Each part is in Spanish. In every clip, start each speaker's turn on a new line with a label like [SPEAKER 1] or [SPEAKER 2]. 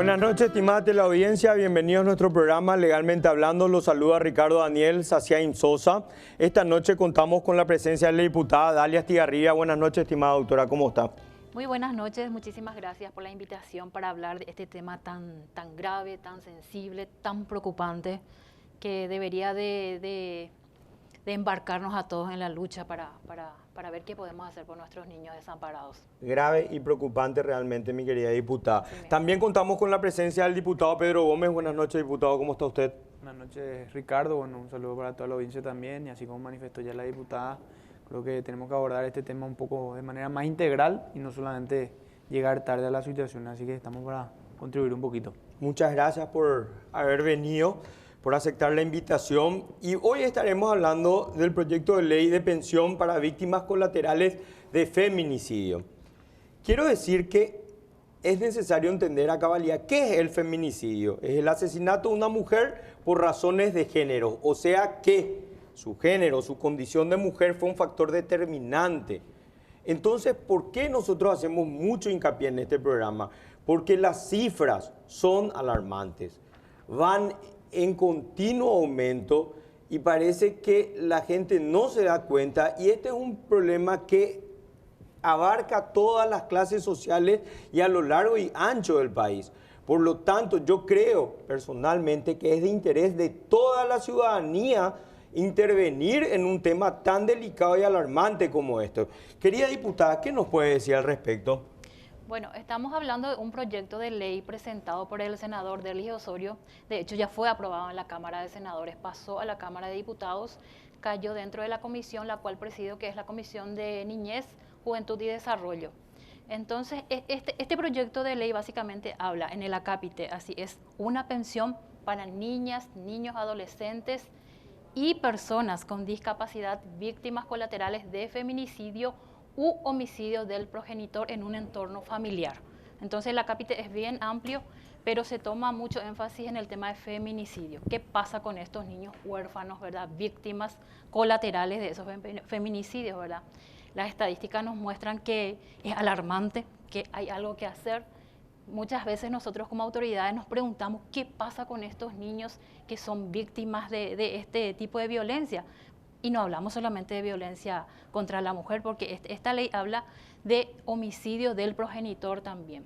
[SPEAKER 1] Buenas noches, estimada teleaudiencia. Bienvenidos a nuestro programa Legalmente Hablando. Los saluda Ricardo Daniel Saciain Sosa. Esta noche contamos con la presencia de la diputada Dalia Estigarribia. Buenas noches, estimada doctora. ¿Cómo está?
[SPEAKER 2] Muy buenas noches. Muchísimas gracias por la invitación para hablar de este tema tan grave, tan sensible, tan preocupante, que debería de embarcarnos a todos en la lucha para ver qué podemos hacer por nuestros niños desamparados.
[SPEAKER 1] Grave y preocupante realmente, mi querida diputada.
[SPEAKER 2] Sí,
[SPEAKER 1] También contamos con la presencia del diputado Pedro Gómez. Buenas noches, diputado. ¿Cómo está usted?
[SPEAKER 3] Buenas noches, Ricardo. Bueno, un saludo para toda la audiencia también. Y así como manifestó ya la diputada, creo que tenemos que abordar este tema un poco de manera más integral y no solamente llegar tarde a la situación. Así que estamos para contribuir un poquito.
[SPEAKER 1] Muchas gracias por haber venido, por aceptar la invitación. Y hoy estaremos hablando del proyecto de ley de pensión para víctimas colaterales de feminicidio. Quiero decir que es necesario entender a cabalidad qué es el feminicidio. Es el asesinato de una mujer por razones de género, o sea que su género, su condición de mujer fue un factor determinante. Entonces, ¿por qué nosotros hacemos mucho hincapié en este programa? Porque las cifras son alarmantes, van en continuo aumento y parece que la gente no se da cuenta, y este es un problema que abarca todas las clases sociales y a lo largo y ancho del país. Por lo tanto, yo creo personalmente que es de interés de toda la ciudadanía intervenir en un tema tan delicado y alarmante como esto. Querida diputada, ¿qué nos puede decir al respecto?
[SPEAKER 2] Bueno, estamos hablando de un proyecto de ley presentado por el senador Derlis Osorio. De hecho, ya fue aprobado en la Cámara de Senadores, pasó a la Cámara de Diputados, cayó dentro de la comisión, la cual presido, que es la Comisión de Niñez, Juventud y Desarrollo. Entonces, este proyecto de ley básicamente habla en el acápite, así es, una pensión para niñas, niños, adolescentes y personas con discapacidad víctimas colaterales de feminicidio u homicidio del progenitor en un entorno familiar. Entonces el acápite es bien amplio, pero se toma mucho énfasis en el tema de feminicidio. ¿Qué pasa con estos niños huérfanos, verdad? Víctimas colaterales de esos feminicidios, ¿verdad? Las estadísticas nos muestran que es alarmante, que hay algo que hacer. Muchas veces nosotros como autoridades nos preguntamos qué pasa con estos niños que son víctimas de este tipo de violencia. Y no hablamos solamente de violencia contra la mujer, porque esta ley habla de homicidio del progenitor también.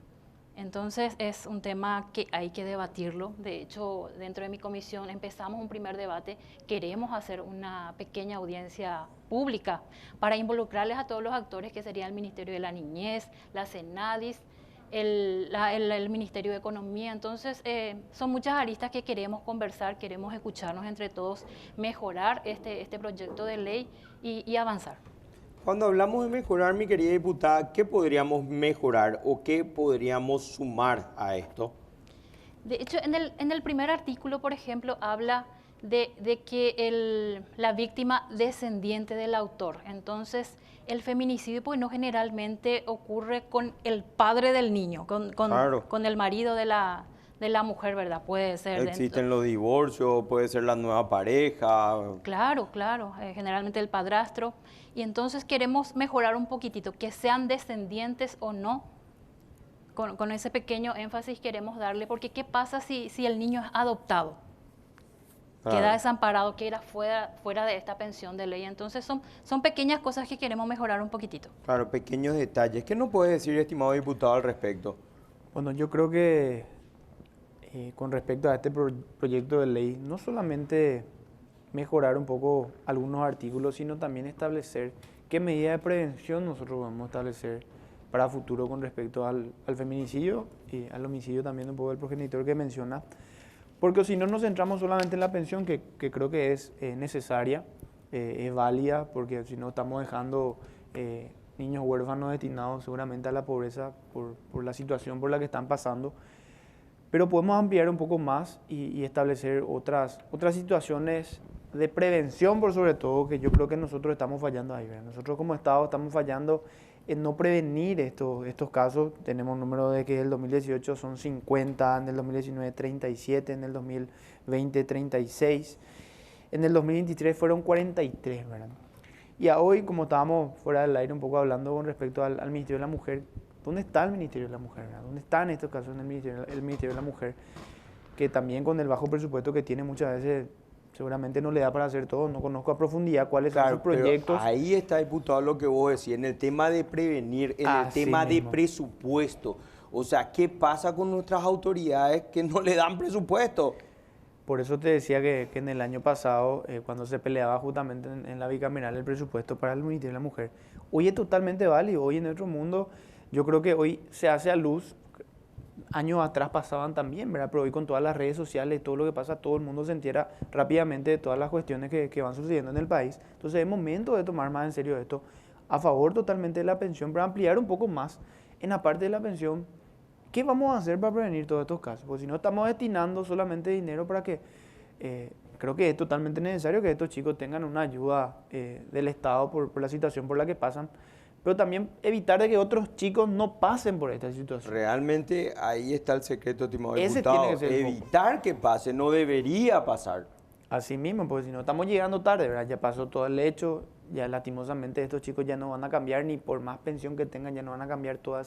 [SPEAKER 2] Entonces es un tema que hay que debatirlo. De hecho, dentro de mi comisión empezamos un primer debate. Queremos hacer una pequeña audiencia pública para involucrarles a todos los actores, que sería el Ministerio de la Niñez, la CENADIS, el Ministerio de Economía. Entonces, son muchas aristas que queremos conversar, queremos escucharnos entre todos, mejorar este proyecto de ley y avanzar.
[SPEAKER 1] Cuando hablamos de mejorar, mi querida diputada, ¿qué podríamos mejorar o qué podríamos sumar a esto?
[SPEAKER 2] De hecho, en el primer artículo, por ejemplo, habla de que la víctima descendiente del autor. Entonces, el feminicidio, pues no generalmente ocurre con el padre del niño,
[SPEAKER 1] Claro.
[SPEAKER 2] con el marido de la mujer, ¿verdad? Puede ser.
[SPEAKER 1] Existen los divorcios, puede ser la nueva pareja.
[SPEAKER 2] Claro, generalmente el padrastro. Y entonces queremos mejorar un poquitito, que sean descendientes o no. Con ese pequeño énfasis queremos darle, porque ¿qué pasa si el niño es adoptado?
[SPEAKER 1] Claro.
[SPEAKER 2] Queda desamparado, queda fuera de esta pensión de ley. Entonces son pequeñas cosas que queremos mejorar un poquitito.
[SPEAKER 1] Claro, pequeños detalles. ¿Qué nos puede decir, estimado diputado, al respecto?
[SPEAKER 3] Bueno, yo creo que con respecto a este proyecto de ley, no solamente mejorar un poco algunos artículos, sino también establecer qué medidas de prevención nosotros vamos a establecer para futuro con respecto al feminicidio y al homicidio también un poco del progenitor que menciona. Porque si no nos centramos solamente en la pensión, que creo que es necesaria, es válida, porque si no estamos dejando niños huérfanos destinados seguramente a la pobreza por la situación por la que están pasando. Pero podemos ampliar un poco más y establecer otras situaciones de prevención, por sobre todo, que yo creo que nosotros estamos fallando ahí, ¿verdad? Nosotros como Estado estamos fallando en no prevenir estos casos. Tenemos un número de que en el 2018 son 50, en el 2019 37, en el 2020 36, en el 2023 fueron 43, ¿verdad? Y a hoy, como estábamos fuera del aire un poco hablando con respecto al Ministerio de la Mujer, ¿Dónde está el Ministerio de la Mujer? ¿Verdad? ¿Dónde está en estos casos el Ministerio de la Mujer? Que también con el bajo presupuesto que tiene muchas veces seguramente no le da para hacer todo. No conozco a profundidad cuáles son sus proyectos.
[SPEAKER 1] Pero ahí está, diputado, lo que vos decís, en el tema de prevenir, en el tema de presupuesto. O sea, ¿qué pasa con nuestras autoridades que no le dan presupuesto?
[SPEAKER 3] Por eso te decía que en el año pasado, cuando se peleaba justamente en la bicameral el presupuesto para el Ministerio de la Mujer, hoy es totalmente válido. Hoy en nuestro mundo, yo creo que hoy se hace a luz. Años atrás pasaban también, ¿verdad? Pero hoy con todas las redes sociales, todo lo que pasa, todo el mundo se entera rápidamente de todas las cuestiones que van sucediendo en el país. Entonces es momento de tomar más en serio esto, a favor totalmente de la pensión, para ampliar un poco más en la parte de la pensión. ¿Qué vamos a hacer para prevenir todos estos casos? Porque si no estamos destinando solamente dinero para que, creo que es totalmente necesario que estos chicos tengan una ayuda del Estado por la situación por la que pasan, pero también evitar de que otros chicos no pasen por esta situación.
[SPEAKER 1] Realmente ahí está el secreto, estimado
[SPEAKER 3] Ese
[SPEAKER 1] diputado.
[SPEAKER 3] tiene que ser el
[SPEAKER 1] evitar que pase, no debería pasar.
[SPEAKER 3] Así mismo, porque si no estamos llegando tarde, ¿verdad? Ya pasó todo el hecho, ya lastimosamente estos chicos ya no van a cambiar, ni por más pensión que tengan, ya no van a cambiar toda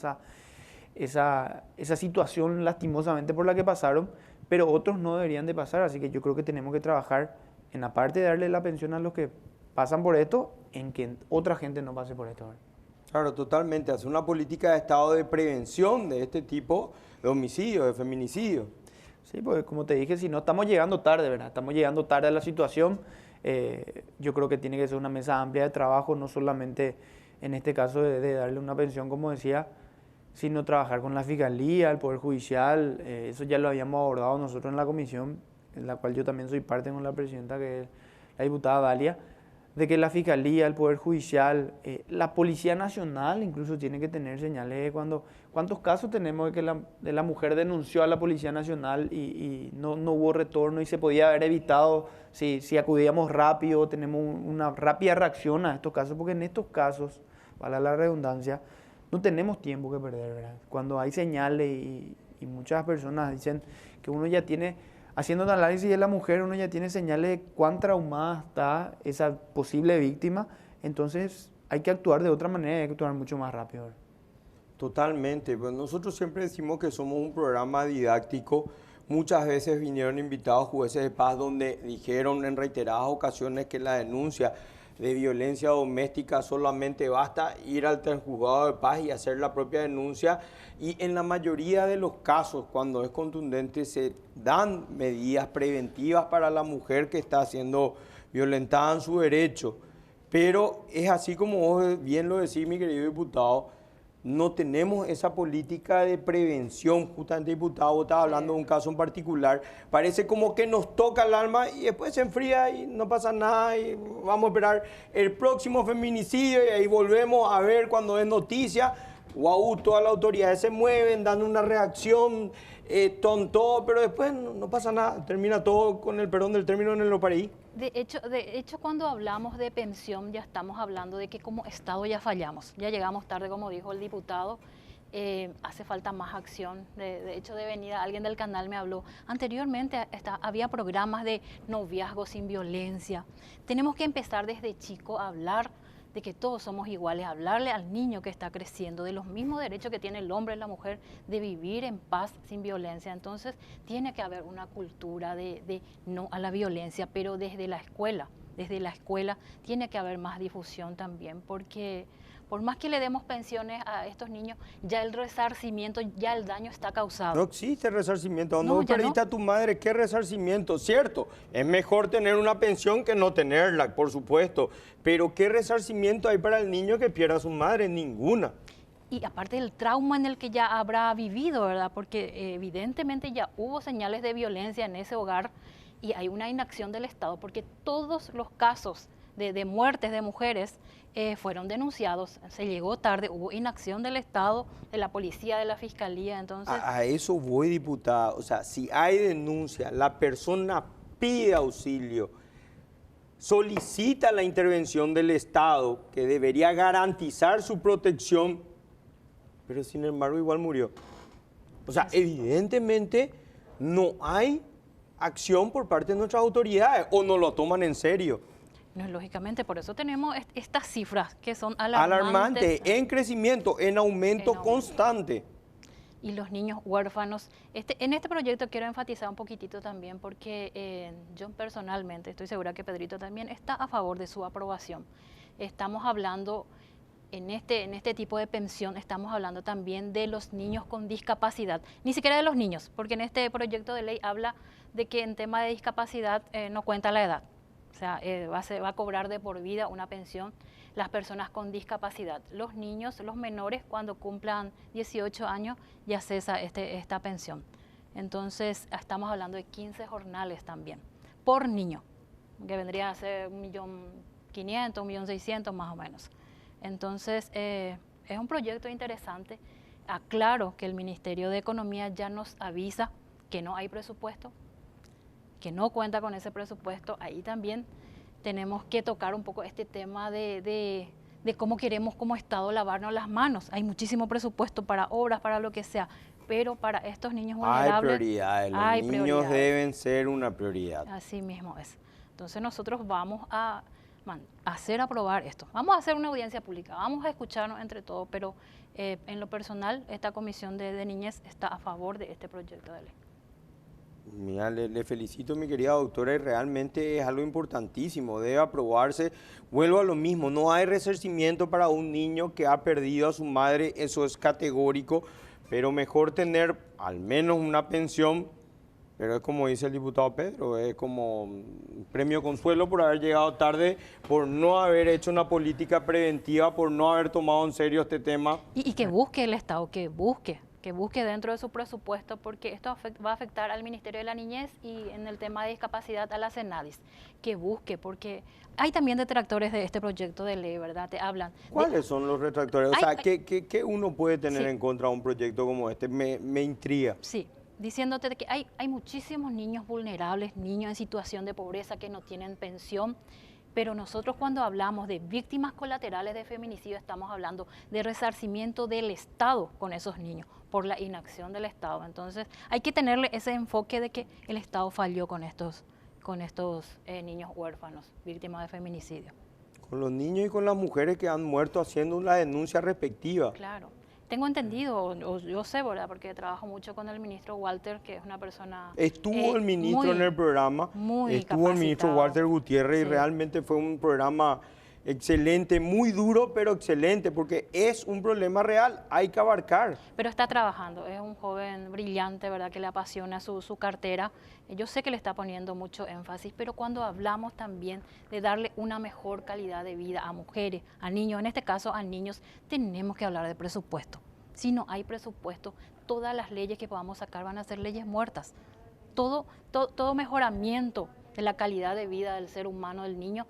[SPEAKER 3] esa situación lastimosamente por la que pasaron, pero otros no deberían de pasar, así que yo creo que tenemos que trabajar en la parte de darle la pensión a los que pasan por esto, en que otra gente no pase por esto, ¿verdad?
[SPEAKER 1] Claro, totalmente. Hacer una política de Estado de prevención de este tipo de homicidios, de feminicidios.
[SPEAKER 3] Sí, porque como te dije, si no estamos llegando tarde, ¿verdad? Estamos llegando tarde a la situación. Yo creo que tiene que ser una mesa amplia de trabajo, no solamente en este caso de darle una pensión, como decía, sino trabajar con la Fiscalía, el Poder Judicial. Eso ya lo habíamos abordado nosotros en la comisión, en la cual yo también soy parte con la presidenta, que es la diputada Dalia, de que la Fiscalía, el Poder Judicial, la Policía Nacional incluso tiene que tener señales de cuántos casos tenemos de la mujer denunció a la Policía Nacional y no hubo retorno y se podía haber evitado si acudíamos rápido, tenemos una rápida reacción a estos casos, porque en estos casos, para la redundancia, no tenemos tiempo que perder, ¿verdad? Cuando hay señales y muchas personas dicen que uno ya tiene... Haciendo un análisis de la mujer, uno ya tiene señales de cuán traumada está esa posible víctima, entonces hay que actuar de otra manera, hay que actuar mucho más rápido.
[SPEAKER 1] Totalmente, pues nosotros siempre decimos que somos un programa didáctico. Muchas veces vinieron invitados jueces de paz donde dijeron en reiteradas ocasiones que la denuncia de violencia doméstica solamente basta ir al juzgado de paz y hacer la propia denuncia, y en la mayoría de los casos, cuando es contundente, se dan medidas preventivas para la mujer que está siendo violentada en su derecho. Pero es así como vos bien lo decís, mi querido diputado, no tenemos esa política de prevención. Justamente, diputado, vos estabas hablando de un caso en particular, parece como que nos toca el alma y después se enfría y no pasa nada y vamos a esperar el próximo feminicidio y ahí volvemos a ver cuando es noticia. Guau, todas las autoridades se mueven, dan una reacción, tonto, pero después no pasa nada, termina todo con el perdón del término en el Loparí.
[SPEAKER 2] De hecho, cuando hablamos de pensión, ya estamos hablando de que como Estado ya fallamos, ya llegamos tarde, como dijo el diputado, hace falta más acción. De hecho, de venida, alguien del canal me habló, anteriormente había programas de noviazgo sin violencia. Tenemos que empezar desde chico a hablar de que todos somos iguales, hablarle al niño que está creciendo de los mismos derechos que tiene el hombre y la mujer de vivir en paz sin violencia. Entonces tiene que haber una cultura de no a la violencia, pero desde la escuela tiene que haber más difusión también, porque por más que le demos pensiones a estos niños, ya el resarcimiento, ya el daño está causado.
[SPEAKER 1] No existe resarcimiento. Cuando
[SPEAKER 2] No,
[SPEAKER 1] vos
[SPEAKER 2] ya
[SPEAKER 1] perdiste
[SPEAKER 2] no.
[SPEAKER 1] a tu madre, ¿qué resarcimiento? Cierto, es mejor tener una pensión que no tenerla, por supuesto. Pero ¿qué resarcimiento hay para el niño que pierda a su madre? Ninguna.
[SPEAKER 2] Y aparte del trauma en el que ya habrá vivido, ¿verdad? Porque evidentemente ya hubo señales de violencia en ese hogar y hay una inacción del Estado, porque todos los casos de muertes de mujeres fueron denunciados, se llegó tarde, hubo inacción del Estado, de la policía, de la fiscalía, entonces...
[SPEAKER 1] A eso voy, diputada. O sea, si hay denuncia, la persona pide auxilio, solicita la intervención del Estado, que debería garantizar su protección, pero sin embargo igual murió. O sea, evidentemente no hay acción por parte de nuestras autoridades, o no lo toman en serio.
[SPEAKER 2] No, lógicamente, por eso tenemos estas cifras que son
[SPEAKER 1] Alarmante, en crecimiento, en aumento
[SPEAKER 2] En aumento.
[SPEAKER 1] constante.
[SPEAKER 2] Y los niños huérfanos. En este proyecto quiero enfatizar un poquitito también porque yo personalmente, estoy segura que Pedrito también está a favor de su aprobación. Estamos hablando, en este tipo de pensión, estamos hablando también de los niños con discapacidad. Ni siquiera de los niños, porque en este proyecto de ley habla de que en tema de discapacidad no cuenta la edad. O sea, va a cobrar de por vida una pensión las personas con discapacidad. Los niños, los menores, cuando cumplan 18 años, ya cesa esta pensión. Entonces, estamos hablando de 15 jornales también, por niño, que vendría a ser 1.500.000, 1.600.000 más o menos. Entonces, es un proyecto interesante. Aclaro que el Ministerio de Economía ya nos avisa que no hay presupuesto, que no cuenta con ese presupuesto. Ahí también tenemos que tocar un poco este tema de cómo queremos como Estado lavarnos las manos. Hay muchísimo presupuesto para obras, para lo que sea, pero para estos niños vulnerables
[SPEAKER 1] Hay prioridades, los niños
[SPEAKER 2] prioridades.
[SPEAKER 1] deben ser una prioridad.
[SPEAKER 2] Así mismo es. Entonces nosotros vamos a hacer aprobar esto. Vamos a hacer una audiencia pública, vamos a escucharnos entre todos, pero en lo personal, esta comisión de niñez está a favor de este proyecto de ley.
[SPEAKER 1] Mira, le felicito, mi querida doctora, y realmente es algo importantísimo, debe aprobarse. Vuelvo a lo mismo, no hay resarcimiento para un niño que ha perdido a su madre, eso es categórico, pero mejor tener al menos una pensión, pero es como dice el diputado Pedro, es como un premio consuelo por haber llegado tarde, por no haber hecho una política preventiva, por no haber tomado en serio este tema.
[SPEAKER 2] Y que busque el Estado, que busque dentro de su presupuesto, porque esto va a afectar al Ministerio de la Niñez y en el tema de discapacidad a la CENADIS, que busque, porque hay también detractores de este proyecto de ley, ¿verdad? Te hablan.
[SPEAKER 1] ¿Cuáles son los retractores? O sea, ¿qué uno puede tener en contra de un proyecto como este? Me intriga.
[SPEAKER 2] Sí, diciéndote que hay muchísimos niños vulnerables, niños en situación de pobreza que no tienen pensión. Pero nosotros cuando hablamos de víctimas colaterales de feminicidio estamos hablando de resarcimiento del Estado con esos niños por la inacción del Estado. Entonces hay que tenerle ese enfoque de que el Estado falló con estos niños huérfanos, víctimas de feminicidio.
[SPEAKER 1] Con los niños y con las mujeres que han muerto haciendo la denuncia respectiva.
[SPEAKER 2] Claro. Tengo entendido, yo sé, ¿verdad? Porque trabajo mucho con el ministro Walter, que es una persona...
[SPEAKER 1] Estuvo el ministro en el programa, estuvo el ministro Walter Gutiérrez, sí. Y realmente fue un programa excelente, muy duro, pero excelente, porque es un problema real, hay que abarcar.
[SPEAKER 2] Pero está trabajando, es un joven brillante, ¿verdad? Que le apasiona su cartera. Yo sé que le está poniendo mucho énfasis, pero cuando hablamos también de darle una mejor calidad de vida a mujeres, a niños, en este caso a niños, tenemos que hablar de presupuesto. Si no hay presupuesto, todas las leyes que podamos sacar van a ser leyes muertas. Todo mejoramiento de la calidad de vida del ser humano, del niño,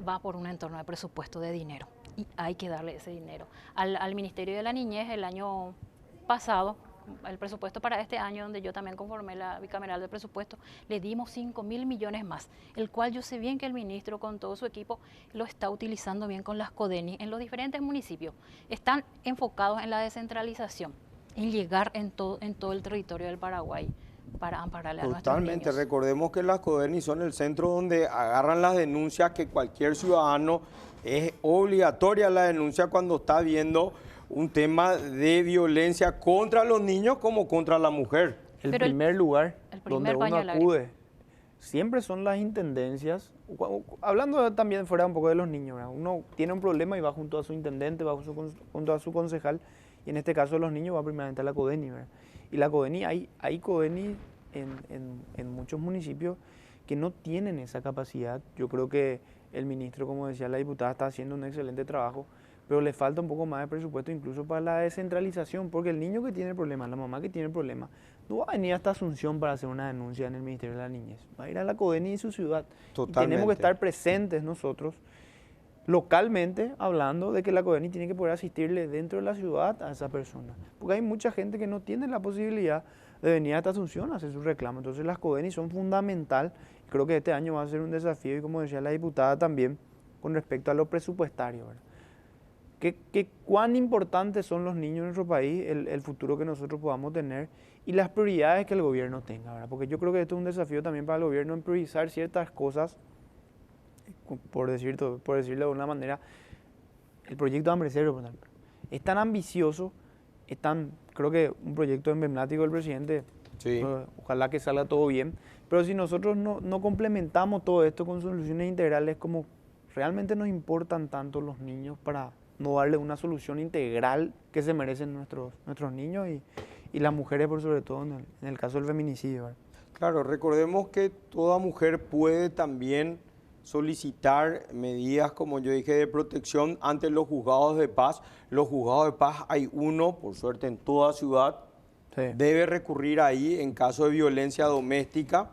[SPEAKER 2] va por un entorno de presupuesto de dinero. Y hay que darle ese dinero. Al Ministerio de la Niñez, el año pasado, el presupuesto para este año, donde yo también conformé la bicameral de presupuesto, le dimos 5.000 millones más, el cual yo sé bien que el ministro con todo su equipo lo está utilizando bien con las CODENI en los diferentes municipios. Están enfocados en la descentralización, en llegar en todo el territorio del Paraguay para ampararle a nuestros niños.
[SPEAKER 1] Totalmente, recordemos que las CODENI son el centro donde agarran las denuncias que cualquier ciudadano, es obligatoria la denuncia cuando está viendo un tema de violencia contra los niños como contra la mujer.
[SPEAKER 3] El primer lugar donde uno acude siempre son las intendencias. Hablando también fuera un poco de los niños, ¿verdad? Uno tiene un problema y va junto a su intendente, va junto a su concejal, y en este caso los niños va primeramente a la CODENI, ¿verdad? Y la CODENI, hay CODENI en muchos municipios que no tienen esa capacidad. Yo creo que el ministro, como decía la diputada, está haciendo un excelente trabajo, pero le falta un poco más de presupuesto incluso para la descentralización, porque el niño que tiene el problema, la mamá que tiene el problema, no va a venir hasta Asunción para hacer una denuncia en el Ministerio de la Niñez, va a ir a la CODENI y su ciudad. Tenemos que estar presentes nosotros, localmente, hablando de que la CODENI tiene que poder asistirle dentro de la ciudad a esa persona, porque hay mucha gente que no tiene la posibilidad de venir hasta Asunción a hacer su reclamo. Entonces las CODENI son fundamental. Creo que este año va a ser un desafío, y como decía la diputada también, con respecto a lo presupuestario, ¿verdad? ¿Cuán importantes son los niños en nuestro país, el futuro que nosotros podamos tener y las prioridades que el gobierno tenga, ¿verdad? Porque yo creo que esto es un desafío también para el gobierno, en priorizar ciertas cosas por decirlo de una manera, el proyecto Hambre Cero, por ejemplo, es tan ambicioso, creo que un proyecto emblemático del presidente,
[SPEAKER 1] Sí.
[SPEAKER 3] ojalá que salga todo bien, pero si nosotros no complementamos todo esto con soluciones integrales, como realmente nos importan tanto los niños para no darle una solución integral que se merecen nuestros niños y las mujeres por sobre todo en el caso del feminicidio, ¿verdad?
[SPEAKER 1] Claro, recordemos que toda mujer puede también solicitar medidas, como yo dije, de protección ante los juzgados de paz. Los juzgados de paz hay uno, por suerte, en toda ciudad.
[SPEAKER 3] Sí.
[SPEAKER 1] Debe recurrir ahí en caso de violencia doméstica.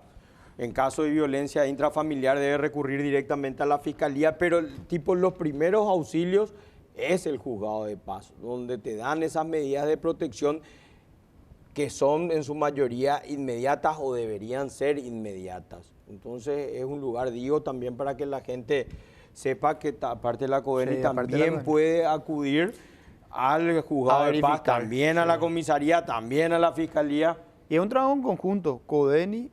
[SPEAKER 1] En caso de violencia intrafamiliar debe recurrir directamente a la fiscalía, pero los primeros auxilios es el juzgado de paz, donde te dan esas medidas de protección que son en su mayoría inmediatas o deberían ser inmediatas. Entonces es un lugar, digo, también para que la gente sepa que aparte de la CODENI
[SPEAKER 3] Sí, aparte de la
[SPEAKER 1] también
[SPEAKER 3] CODENI.
[SPEAKER 1] puede acudir al juzgado de paz,
[SPEAKER 3] verificar,
[SPEAKER 1] también a la comisaría, también a la fiscalía.
[SPEAKER 3] Y es un trabajo en conjunto, CODENI,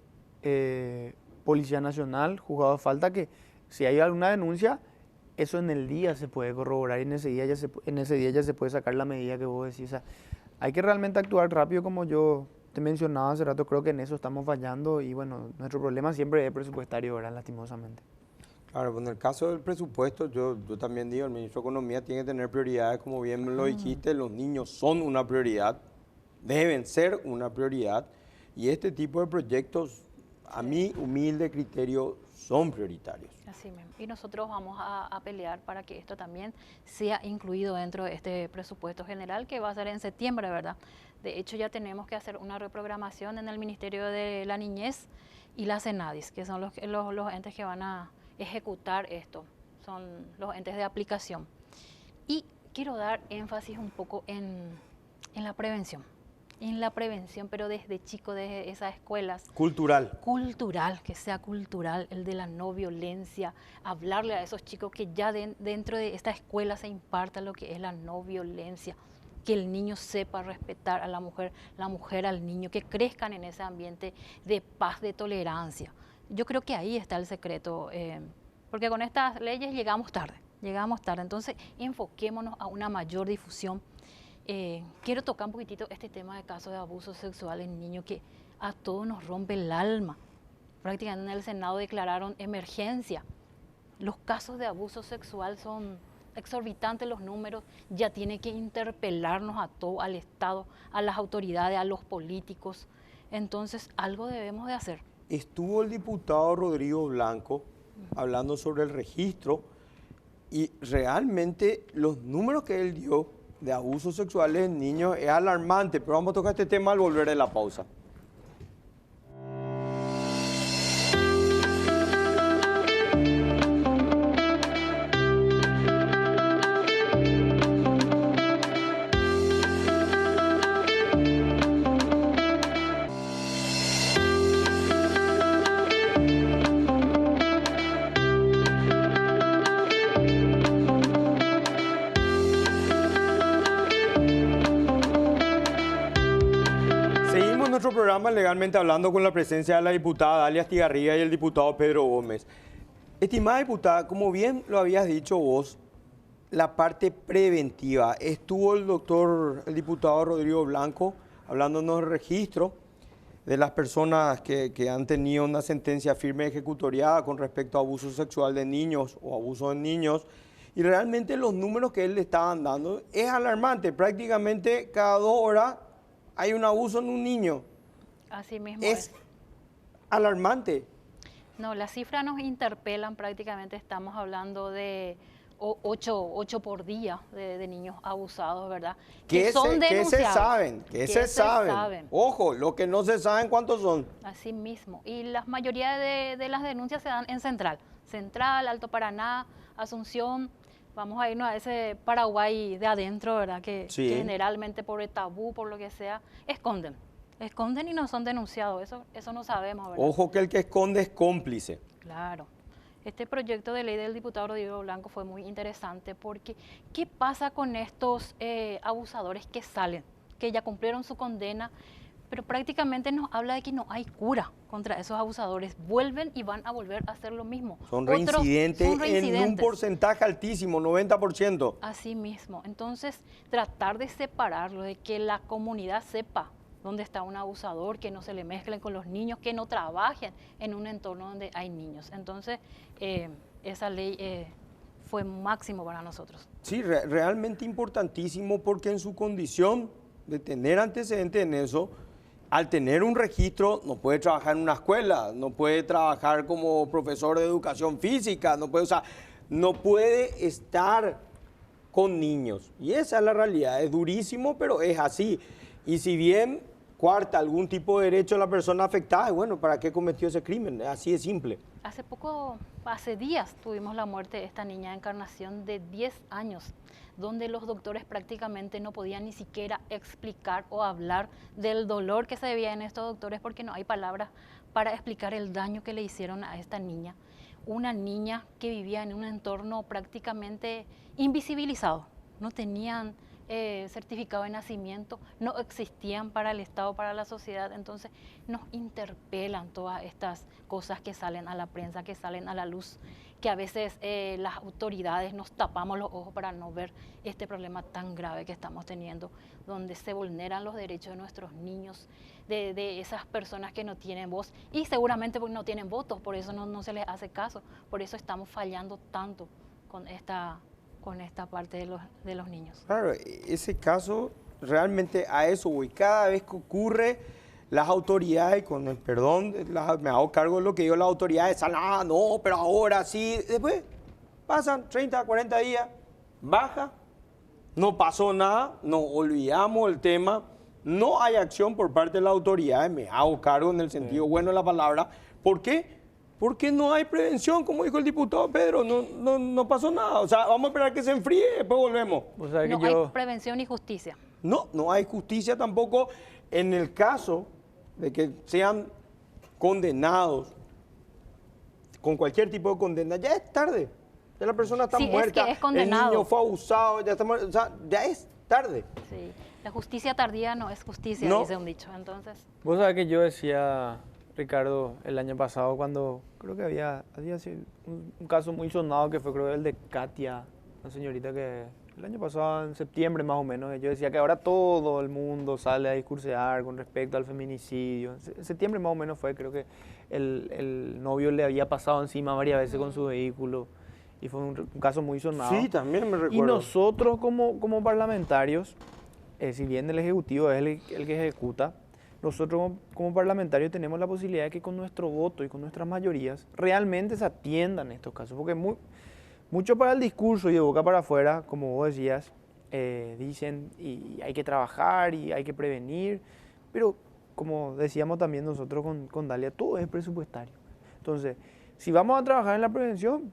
[SPEAKER 3] Policía Nacional, Juzgado de Falta, que si hay alguna denuncia, eso en el día se puede corroborar y en ese día ya se puede sacar la medida que vos decís. O sea, hay que realmente actuar rápido, como yo te mencionaba hace rato, creo que en eso estamos fallando y bueno, nuestro problema siempre es presupuestario, ¿verdad? Lastimosamente.
[SPEAKER 1] Claro, pues en el caso del presupuesto, yo también digo, el ministro de Economía tiene que tener prioridades, como bien me lo dijiste, los niños son una prioridad, deben ser una prioridad, y este tipo de proyectos, a mi humilde criterio, son prioritarios.
[SPEAKER 2] Así mismo. Y nosotros vamos a pelear para que esto también sea incluido dentro de este presupuesto general que va a ser en septiembre, ¿verdad? De hecho, ya tenemos que hacer una reprogramación en el Ministerio de la Niñez y la CENADIS, que son los entes que van a ejecutar esto, son los entes de aplicación. Y quiero dar énfasis un poco en la prevención. En la prevención, pero desde chico, desde esas escuelas.
[SPEAKER 1] Cultural.
[SPEAKER 2] Cultural, que sea cultural, el de la no violencia, hablarle a esos chicos que ya dentro de esta escuela se imparta lo que es la no violencia, que el niño sepa respetar a la mujer al niño, que crezcan en ese ambiente de paz, de tolerancia. Yo creo que ahí está el secreto, porque con estas leyes llegamos tarde, entonces enfoquémonos a una mayor difusión. Quiero tocar un poquitito este tema de casos de abuso sexual en niños que a todos nos rompe el alma. Prácticamente en el Senado declararon emergencia. Los casos de abuso sexual son exorbitantes, los números, ya tiene que interpelarnos a todo, al Estado, a las autoridades, a los políticos. Entonces, algo debemos de hacer.
[SPEAKER 1] Estuvo el diputado Rodrigo Blanco hablando sobre el registro y realmente los números que él dio de abusos sexuales en niños es alarmante, pero vamos a tocar este tema al volver de la pausa. Nuestro programa Legalmente Hablando con la presencia de la diputada Dalia Estigarribia y el diputado Pedro Gómez. Estimada diputada, como bien lo habías dicho vos, la parte preventiva, estuvo el diputado Rodrigo Blanco hablándonos del registro de las personas que han tenido una sentencia firme ejecutoriada con respecto a abuso sexual de niños o abuso de niños, y realmente los números que él le estaban dando es alarmante, prácticamente cada 2 horas hay un abuso en un niño.
[SPEAKER 2] Así mismo
[SPEAKER 1] es alarmante.
[SPEAKER 2] No, las cifras nos interpelan, prácticamente estamos hablando de 8 por día de niños abusados, ¿verdad? Que son denunciados.
[SPEAKER 1] Que se saben. Ojo, lo que no se saben cuántos son.
[SPEAKER 2] Así mismo. Y la mayoría de las denuncias se dan en Central, Alto Paraná, Asunción. Vamos a irnos a ese Paraguay de adentro, ¿verdad? Que generalmente por el tabú, por lo que sea, esconden y no son denunciados. Eso no sabemos, ¿verdad?
[SPEAKER 1] Ojo que el que esconde es cómplice.
[SPEAKER 2] Claro. Este proyecto de ley del diputado Rodrigo Blanco fue muy interesante porque ¿qué pasa con estos abusadores que salen, que ya cumplieron su condena, pero prácticamente nos habla de que no hay cura contra esos abusadores. Vuelven y van a volver a hacer lo mismo.
[SPEAKER 1] Son reincidentes en un porcentaje altísimo, 90%.
[SPEAKER 2] Así mismo. Entonces, tratar de separarlo, de que la comunidad sepa dónde está un abusador, que no se le mezclen con los niños, que no trabajen en un entorno donde hay niños. Entonces, esa ley fue máximo para nosotros.
[SPEAKER 1] Sí, realmente importantísimo, porque en su condición de tener antecedentes en eso, al tener un registro, no puede trabajar en una escuela, no puede trabajar como profesor de educación física, no puede estar con niños. Y esa es la realidad, es durísimo, pero es así. Y si bien coarta algún tipo de derecho a la persona afectada, bueno, ¿para qué cometió ese crimen? Así de simple.
[SPEAKER 2] Hace días tuvimos la muerte de esta niña de Encarnación de 10 años, donde los doctores prácticamente no podían ni siquiera explicar o hablar del dolor que se debía en estos doctores, porque no hay palabras para explicar el daño que le hicieron a esta niña. Una niña que vivía en un entorno prácticamente invisibilizado, no tenían certificado de nacimiento, no existían para el Estado, para la sociedad. Entonces nos interpelan todas estas cosas que salen a la prensa, que salen a la luz, que a veces las autoridades nos tapamos los ojos para no ver este problema tan grave que estamos teniendo, donde se vulneran los derechos de nuestros niños, de esas personas que no tienen voz, y seguramente porque no tienen votos, por eso no se les hace caso, por eso estamos fallando tanto con esta parte de los niños.
[SPEAKER 1] Claro, ese caso, realmente a eso voy. Cada vez que ocurre, las autoridades, con el perdón, me hago cargo de lo que digo, las autoridades, no, pero ahora sí. Después pasan 30, 40 días, baja, no pasó nada, nos olvidamos el tema, no hay acción por parte de las autoridades, me hago cargo en el sentido bueno de la palabra. ¿Por qué? Porque no hay prevención, como dijo el diputado Pedro, no pasó nada. O sea, vamos a esperar que se enfríe, después volvemos.
[SPEAKER 2] O sea, no hay prevención ni justicia.
[SPEAKER 1] No hay justicia tampoco en el caso de que sean condenados con cualquier tipo de condena. Ya es tarde, ya la persona está muerta,
[SPEAKER 2] es que es condenado.
[SPEAKER 1] El niño fue abusado, ya está muerto, o sea, ya es tarde.
[SPEAKER 2] Sí, la justicia tardía no es justicia, dice un dicho, entonces.
[SPEAKER 3] Vos sabés que yo decía, Ricardo, el año pasado, cuando creo que había un caso muy sonado que fue, creo, el de Katia, una señorita que el año pasado, en septiembre más o menos, yo decía que ahora todo el mundo sale a discursear con respecto al feminicidio. En septiembre más o menos fue, creo que el novio le había pasado encima varias veces con su vehículo y fue un caso muy sonado.
[SPEAKER 1] Sí, también me recuerdo.
[SPEAKER 3] Y nosotros como parlamentarios, si bien el Ejecutivo es el que ejecuta, nosotros como parlamentarios tenemos la posibilidad de que con nuestro voto y con nuestras mayorías realmente se atiendan estos casos, porque mucho para el discurso y de boca para afuera, como vos decías, dicen y hay que trabajar y hay que prevenir, pero como decíamos también nosotros con Dalia, todo es presupuestario. Entonces, si vamos a trabajar en la prevención,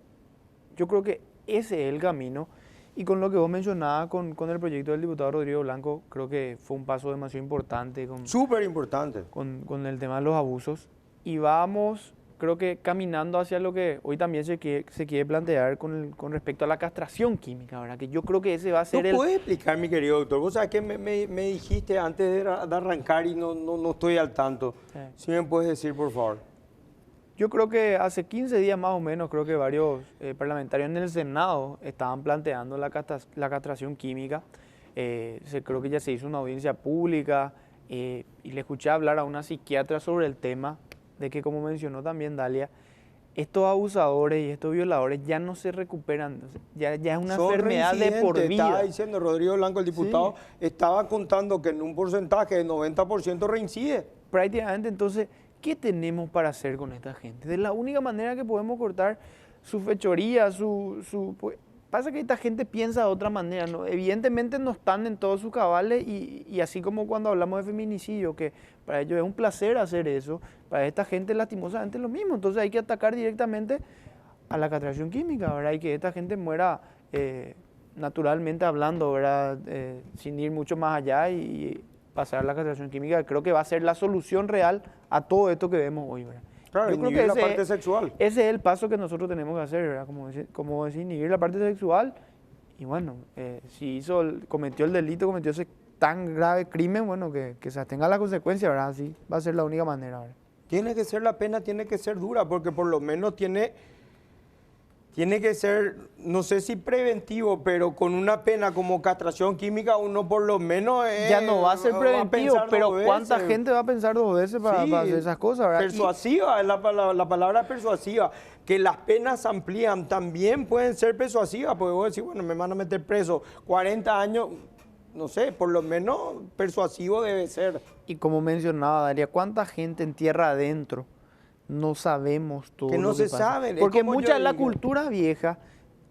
[SPEAKER 3] yo creo que ese es el camino. Y con lo que vos mencionabas con el proyecto del diputado Rodrigo Blanco, creo que fue un paso demasiado importante.
[SPEAKER 1] Súper importante.
[SPEAKER 3] Con el tema de los abusos. Y vamos, creo que caminando hacia lo que hoy también se quiere plantear con respecto a la castración química, ¿verdad? Que yo creo que ese va a ser
[SPEAKER 1] ¿No puedes explicar, mi querido doctor? Vos sabés que me dijiste antes de arrancar y no estoy al tanto. Sí. Si me puedes decir, por favor.
[SPEAKER 3] Yo creo que hace 15 días más o menos, creo que varios parlamentarios en el Senado estaban planteando la castración química. Creo que ya se hizo una audiencia pública y le escuché hablar a una psiquiatra sobre el tema de que, como mencionó también Dalia, estos abusadores y estos violadores ya no se recuperan, ya es una enfermedad de por vida.
[SPEAKER 1] Estaba diciendo Rodrigo Blanco, el diputado, sí, estaba contando que en un porcentaje de 90% reincide.
[SPEAKER 3] Prácticamente, entonces, ¿qué tenemos para hacer con esta gente? De la única manera que podemos cortar su fechoría, pues, pasa que esta gente piensa de otra manera, ¿no? Evidentemente no están en todos sus cabales y así como cuando hablamos de feminicidio, que para ellos es un placer hacer eso, para esta gente lastimosamente es lo mismo. Entonces hay que atacar directamente a la castración química, ¿verdad? Y que esta gente muera naturalmente hablando, ¿verdad? Sin ir mucho más allá y pasar a la castración química. Creo que va a ser la solución real a todo esto que vemos hoy, ¿verdad?
[SPEAKER 1] Claro,
[SPEAKER 3] yo creo
[SPEAKER 1] inhibir
[SPEAKER 3] que
[SPEAKER 1] la parte sexual.
[SPEAKER 3] Ese es el paso que nosotros tenemos que hacer, ¿verdad? Como decir, inhibir la parte sexual. Y bueno, si cometió el delito, cometió ese tan grave crimen, bueno, que se tenga la consecuencia, ¿verdad? Así va a ser la única manera, ¿verdad?
[SPEAKER 1] Tiene que ser la pena, tiene que ser dura, porque por lo menos tiene que ser, no sé si preventivo, pero con una pena como castración química, uno por lo menos
[SPEAKER 3] Ya no va a ser preventivo,
[SPEAKER 1] pensar
[SPEAKER 3] pero
[SPEAKER 1] dos
[SPEAKER 3] ¿cuánta
[SPEAKER 1] veces.
[SPEAKER 3] gente va a pensar dos veces para,
[SPEAKER 1] Sí,
[SPEAKER 3] para hacer esas cosas, ¿verdad?
[SPEAKER 1] persuasiva, es la palabra persuasiva. Que las penas se amplían, también pueden ser persuasivas, porque vos decís, bueno, me van a meter preso 40 años, no sé, por lo menos persuasivo debe ser.
[SPEAKER 3] Y como mencionaba Dalia, ¿cuánta gente en tierra adentro no sabemos todo
[SPEAKER 1] Que no
[SPEAKER 3] lo que
[SPEAKER 1] se
[SPEAKER 3] pasa?
[SPEAKER 1] saben, es
[SPEAKER 3] Porque
[SPEAKER 1] como
[SPEAKER 3] mucha
[SPEAKER 1] yo
[SPEAKER 3] de la
[SPEAKER 1] digo.
[SPEAKER 3] cultura vieja,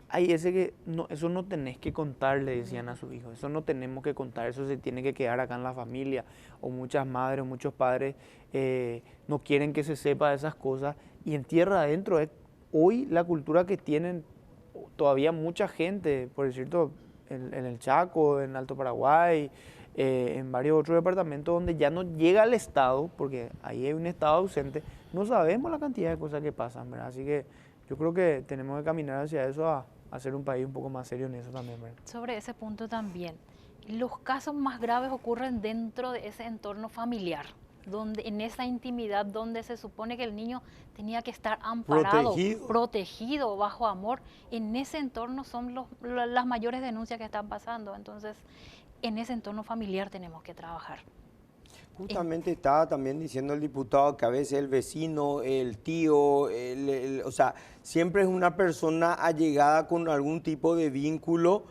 [SPEAKER 3] hay ese que, no, eso no tenés que contar, le decían a sus hijos, eso no tenemos que contar, eso se tiene que quedar acá en la familia. O muchas madres o muchos padres no quieren que se sepa de esas cosas. Y en tierra adentro es hoy la cultura que tienen todavía mucha gente, por decirlo, en el Chaco, en Alto Paraguay, en varios otros departamentos donde ya no llega el Estado, porque ahí hay un Estado ausente, no sabemos la cantidad de cosas que pasan, ¿verdad? Así que yo creo que tenemos que caminar hacia eso, a ser un país un poco más serio en eso también, ¿verdad?
[SPEAKER 2] Sobre ese punto también, los casos más graves ocurren dentro de ese entorno familiar, donde en esa intimidad donde se supone que el niño tenía que estar amparado, protegido bajo amor. En ese entorno son las mayores denuncias que están pasando. Entonces, en ese entorno familiar tenemos que trabajar.
[SPEAKER 1] Justamente estaba también diciendo el diputado que a veces el vecino, el tío, o sea, siempre es una persona allegada con algún tipo de vínculo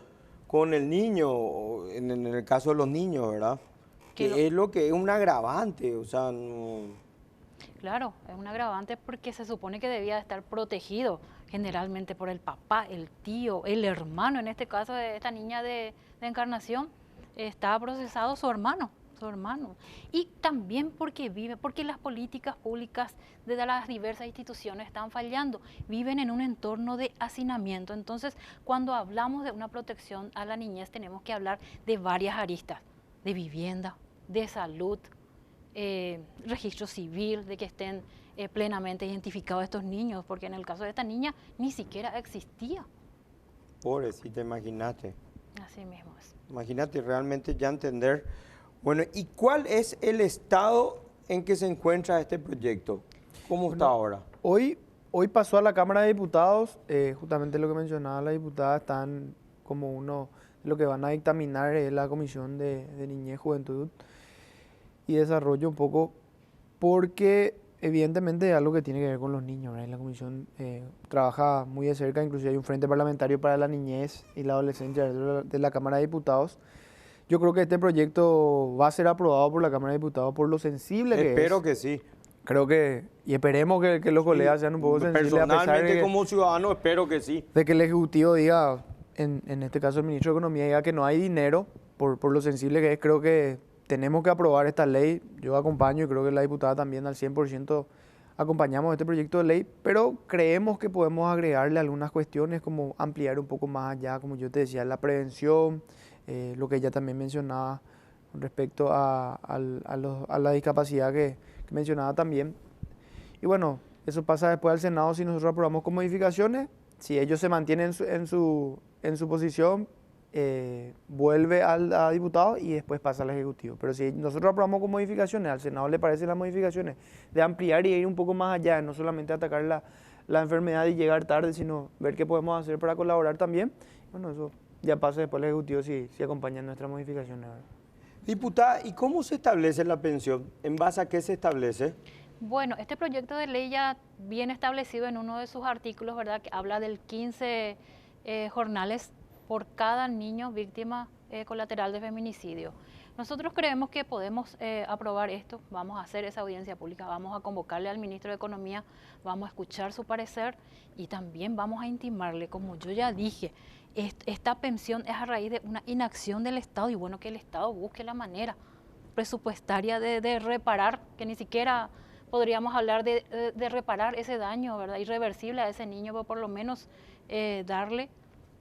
[SPEAKER 1] con el niño, en el caso de los niños, ¿verdad? Que es lo que es un agravante, o sea, no...
[SPEAKER 2] Claro, es un agravante porque se supone que debía estar protegido generalmente por el papá, el tío, el hermano. En este caso de esta niña de Encarnación, estaba procesado su hermano. Y también porque las políticas públicas de las diversas instituciones están fallando, viven en un entorno de hacinamiento. Entonces, cuando hablamos de una protección a la niñez, tenemos que hablar de varias aristas, de vivienda, de salud, registro civil, de que estén plenamente identificados estos niños, porque en el caso de esta niña ni siquiera existía.
[SPEAKER 1] Pobrecita, imagínate.
[SPEAKER 2] Así mismo es.
[SPEAKER 1] Imagínate realmente ya entender. Bueno, ¿y cuál es el estado en que se encuentra este proyecto? ¿Cómo está ahora?
[SPEAKER 3] Hoy pasó a la Cámara de Diputados, justamente lo que mencionaba la diputada, están como uno, lo que van a dictaminar es la Comisión de Niñez, Juventud y Desarrollo un poco, porque evidentemente es algo que tiene que ver con los niños, ¿verdad? La comisión trabaja muy de cerca, inclusive hay un frente parlamentario para la niñez y la adolescencia de la Cámara de Diputados. Yo creo que este proyecto va a ser aprobado por la Cámara de Diputados por lo sensible que es.
[SPEAKER 1] Espero que sí.
[SPEAKER 3] Creo que, y esperemos que los colegas sean un poco sensibles, a pesar
[SPEAKER 1] Personalmente,
[SPEAKER 3] de que,
[SPEAKER 1] como ciudadano, espero que sí.
[SPEAKER 3] de que el Ejecutivo diga, en este caso el Ministro de Economía, diga que no hay dinero por lo sensible que es. Creo que tenemos que aprobar esta ley. Yo acompaño y creo que la diputada también al 100% acompañamos este proyecto de ley, pero creemos que podemos agregarle algunas cuestiones como ampliar un poco más allá, como yo te decía, la prevención, lo que ella también mencionaba con respecto a la discapacidad que mencionaba también. Y bueno, eso pasa después al Senado si nosotros aprobamos con modificaciones. Si ellos se mantienen en su posición, vuelve a diputado y después pasa al Ejecutivo. Pero si nosotros aprobamos con modificaciones, al Senado le parecen las modificaciones de ampliar y ir un poco más allá, no solamente atacar la enfermedad y llegar tarde, sino ver qué podemos hacer para colaborar también. Bueno, eso ya pasa después al Ejecutivo si acompañan nuestras modificaciones.
[SPEAKER 1] Diputada, ¿y cómo se establece la pensión? ¿En base a qué se establece?
[SPEAKER 2] Bueno, este proyecto de ley ya viene establecido en uno de sus artículos, ¿verdad? Que habla del 15 jornales por cada niño víctima colateral de feminicidio. Nosotros creemos que podemos aprobar esto, vamos a hacer esa audiencia pública, vamos a convocarle al ministro de Economía, vamos a escuchar su parecer y también vamos a intimarle, como yo ya dije, esta pensión es a raíz de una inacción del Estado y bueno, que el Estado busque la manera presupuestaria de reparar, que ni siquiera podríamos hablar de reparar ese daño, ¿verdad? Irreversible a ese niño, pero por lo menos darle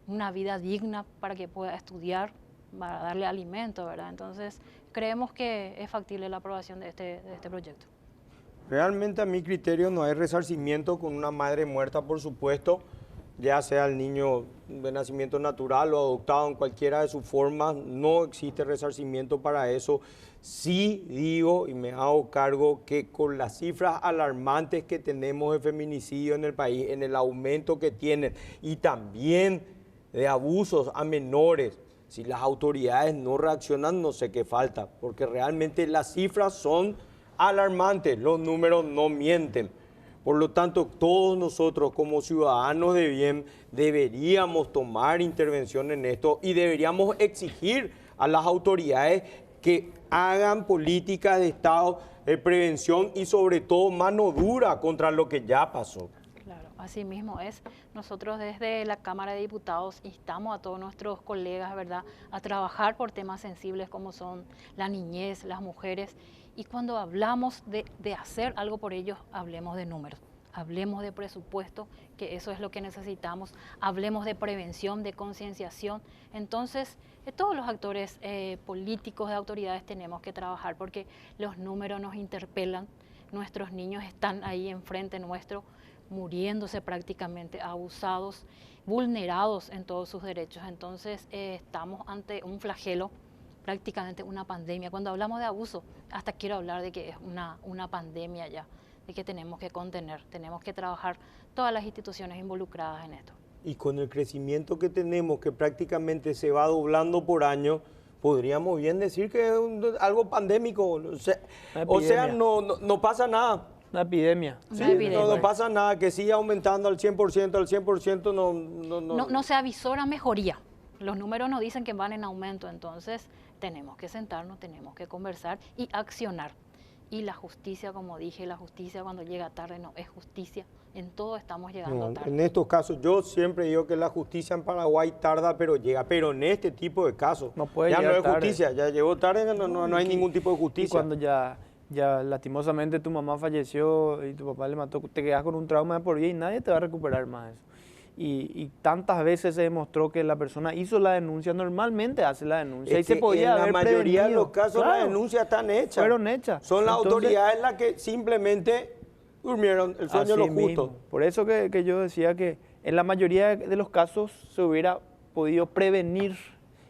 [SPEAKER 2] una vida digna para que pueda estudiar, para darle alimento, ¿verdad? Entonces, creemos que es factible la aprobación de este proyecto.
[SPEAKER 1] Realmente a mi criterio no hay resarcimiento con una madre muerta, por supuesto. ya sea el niño de nacimiento natural o adoptado en cualquiera de sus formas, no existe resarcimiento para eso. Sí digo y me hago cargo que con las cifras alarmantes que tenemos de feminicidio en el país, en el aumento que tienen y también de abusos a menores, si las autoridades no reaccionan, no sé qué falta, porque realmente las cifras son alarmantes, los números no mienten. Por lo tanto, todos nosotros como ciudadanos de bien deberíamos tomar intervención en esto y deberíamos exigir a las autoridades que hagan políticas de Estado de prevención y sobre todo mano dura contra lo que ya pasó.
[SPEAKER 2] Claro, así mismo es. Nosotros desde la Cámara de Diputados instamos a todos nuestros colegas, ¿verdad?, a trabajar por temas sensibles como son la niñez, las mujeres. Y cuando hablamos de hacer algo por ellos, hablemos de números, hablemos de presupuesto, que eso es lo que necesitamos, hablemos de prevención, de concienciación. Entonces, todos los actores políticos, de autoridades, tenemos que trabajar porque los números nos interpelan, nuestros niños están ahí enfrente nuestro, muriéndose prácticamente, abusados, vulnerados en todos sus derechos. Entonces, estamos ante un flagelo, prácticamente una pandemia. Cuando hablamos de abuso, hasta quiero hablar de que es una pandemia ya, de que tenemos que contener, tenemos que trabajar todas las instituciones involucradas en esto.
[SPEAKER 1] Y con el crecimiento que tenemos, que prácticamente se va doblando por año, podríamos bien decir que es algo pandémico. O sea, no pasa nada.
[SPEAKER 3] Una epidemia.
[SPEAKER 1] Sí, no pasa nada, que siga aumentando al 100%,
[SPEAKER 2] no se avisora mejoría. Los números nos dicen que van en aumento, entonces tenemos que sentarnos, tenemos que conversar y accionar. Y la justicia, como dije, la justicia cuando llega tarde no es justicia. En todo estamos llegando tarde.
[SPEAKER 1] En estos casos, yo siempre digo que la justicia en Paraguay tarda, pero llega. Pero en este tipo de casos,
[SPEAKER 3] no puede
[SPEAKER 1] ya no es
[SPEAKER 3] tarde.
[SPEAKER 1] justicia, ya llegó tarde, no hay ningún tipo de justicia.
[SPEAKER 3] Y cuando ya lastimosamente tu mamá falleció y tu papá le mató, te quedas con un trauma de por vida y nadie te va a recuperar más eso. Y tantas veces se demostró que la persona hizo la denuncia, normalmente hace la denuncia y se podía haber
[SPEAKER 1] en la mayoría de los casos
[SPEAKER 3] claro,
[SPEAKER 1] las denuncias están hechas.
[SPEAKER 3] Fueron hechas.
[SPEAKER 1] Son las autoridades las que simplemente durmieron el sueño de los justos.
[SPEAKER 3] Por eso que yo decía que en la mayoría de los casos se hubiera podido prevenir